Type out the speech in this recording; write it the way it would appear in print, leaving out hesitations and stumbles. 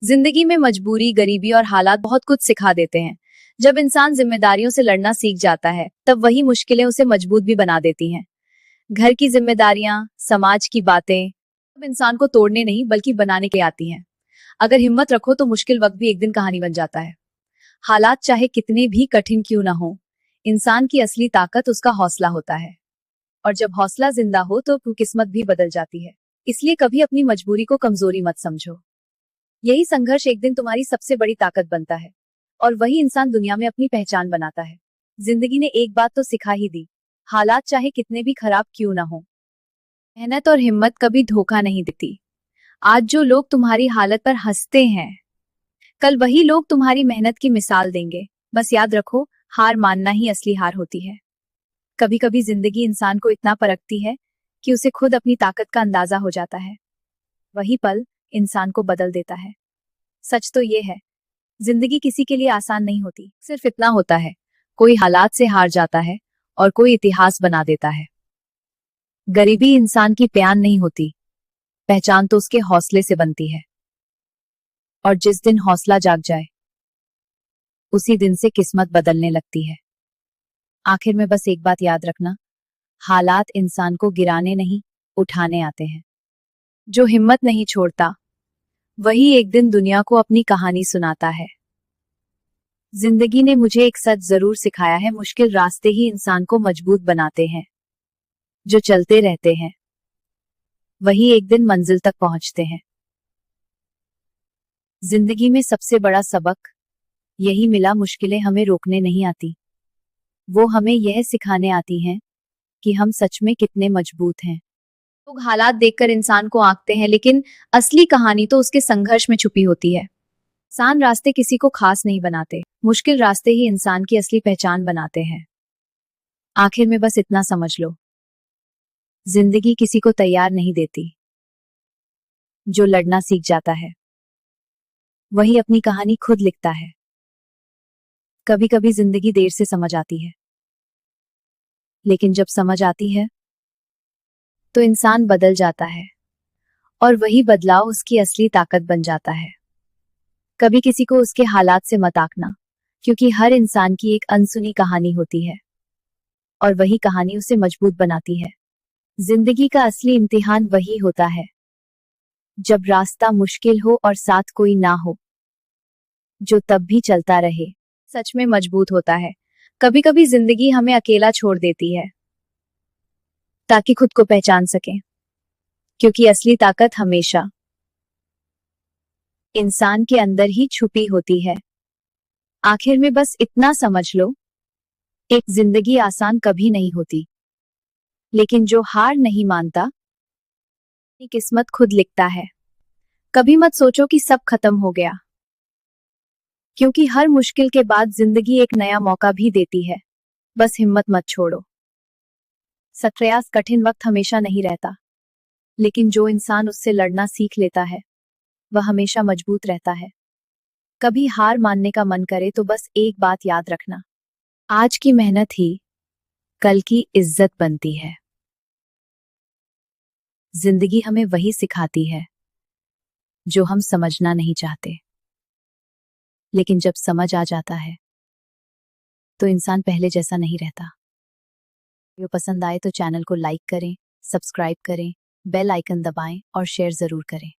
जिंदगी में मजबूरी, गरीबी और हालात बहुत कुछ सिखा देते हैं। जब इंसान जिम्मेदारियों से लड़ना सीख जाता है, तब वही मुश्किलें उसे मजबूत भी बना देती हैं। घर की जिम्मेदारियां, समाज की बातें, सब इंसान को तोड़ने नहीं बल्कि बनाने के आती हैं। अगर हिम्मत रखो तो मुश्किल वक्त भी एक दिन कहानी बन जाता है। हालात चाहे कितने भी कठिन क्यों ना हो, इंसान की असली ताकत उसका हौसला होता है। और जब हौसला जिंदा हो तो किस्मत भी बदल जाती है। इसलिए कभी अपनी मजबूरी को कमजोरी मत समझो। यही संघर्ष एक दिन तुम्हारी सबसे बड़ी ताकत बनता है और वही इंसान दुनिया में अपनी पहचान बनाता है। जिंदगी ने एक बात तो सिखा ही दी, हालात चाहे कितने भी खराब क्यों ना हो, मेहनत और हिम्मत कभी धोखा नहीं देती। आज जो लोग तुम्हारी हालत पर हंसते हैं, कल वही लोग तुम्हारी मेहनत की मिसाल देंगे। बस याद रखो, हार मानना ही असली हार होती है। कभी कभी जिंदगी इंसान को इतना परखती है कि उसे खुद अपनी ताकत का अंदाजा हो जाता है। वही पल इंसान को बदल देता है। सच तो ये है, जिंदगी किसी के लिए आसान नहीं होती। सिर्फ इतना होता है, कोई हालात से हार जाता है और कोई इतिहास बना देता है। गरीबी इंसान की पहचान नहीं होती, पहचान तो उसके हौसले से बनती है। और जिस दिन हौसला जाग जाए, उसी दिन से किस्मत बदलने लगती है। आखिर में बस एक बात याद रखना, हालात इंसान को गिराने नहीं, उठाने आते हैं। जो हिम्मत नहीं छोड़ता, वही एक दिन दुनिया को अपनी कहानी सुनाता है। जिंदगी ने मुझे एक सच जरूर सिखाया है, मुश्किल रास्ते ही इंसान को मजबूत बनाते हैं। जो चलते रहते हैं, वही एक दिन मंजिल तक पहुंचते हैं। जिंदगी में सबसे बड़ा सबक यही मिला, मुश्किलें हमें रोकने नहीं आती, वो हमें यह सिखाने आती हैं कि हम सच में कितने मजबूत हैं। लोग हालात देखकर इंसान को आंकते हैं, लेकिन असली कहानी तो उसके संघर्ष में छुपी होती है। आसान रास्ते किसी को खास नहीं बनाते, मुश्किल रास्ते ही इंसान की असली पहचान बनाते हैं। आखिर में बस इतना समझ लो, जिंदगी किसी को तैयार नहीं देती, जो लड़ना सीख जाता है वही अपनी कहानी खुद लिखता है। कभी कभी जिंदगी देर से समझ आती है, लेकिन जब समझ आती है तो इंसान बदल जाता है और वही बदलाव उसकी असली ताकत बन जाता है। कभी किसी को उसके हालात से मत आंकना, क्योंकि हर इंसान की एक अनसुनी कहानी होती है और वही कहानी उसे मजबूत बनाती है। जिंदगी का असली इम्तिहान वही होता है जब रास्ता मुश्किल हो और साथ कोई ना हो, जो तब भी चलता रहे, सच में मजबूत होता है। कभी कभी जिंदगी हमें अकेला छोड़ देती है ताकि खुद को पहचान सकें, क्योंकि असली ताकत हमेशा इंसान के अंदर ही छुपी होती है। आखिर में बस इतना समझ लो, एक जिंदगी आसान कभी नहीं होती, लेकिन जो हार नहीं मानता, अपनी किस्मत खुद लिखता है। कभी मत सोचो कि सब खत्म हो गया, क्योंकि हर मुश्किल के बाद जिंदगी एक नया मौका भी देती है। बस हिम्मत मत छोड़ो। प्रयास कठिन वक्त हमेशा नहीं रहता, लेकिन जो इंसान उससे लड़ना सीख लेता है, वह हमेशा मजबूत रहता है। कभी हार मानने का मन करे तो बस एक बात याद रखना, आज की मेहनत ही कल की इज्जत बनती है। जिंदगी हमें वही सिखाती है जो हम समझना नहीं चाहते, लेकिन जब समझ आ जाता है तो इंसान पहले जैसा नहीं रहता। वीडियो पसंद आए तो चैनल को लाइक करें, सब्सक्राइब करें, बेल आइकन दबाएं और शेयर जरूर करें।